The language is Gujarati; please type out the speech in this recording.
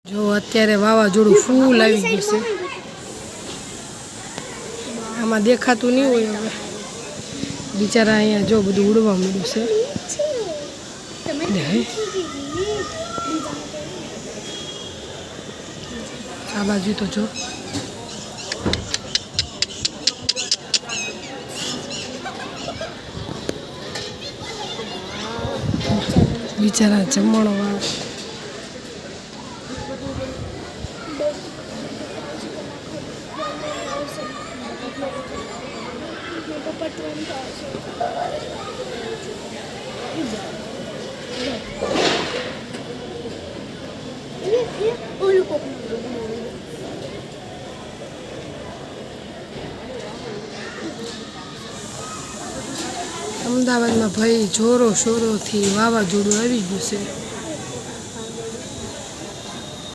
જો અત્યારે વાવાઝોડું ફૂલ આવી ગયું છે. આમાં દેખાતું નહીં હોય હવે. બિચારા અહીંયા જો બધું ઉડવા મળ્યું છે. આ બાજુ તો જો બિચારા જમણવા અમદાવાદમાં ભાઈ જોરો શોરોથી વાવાઝોડું આવી ગયું છે.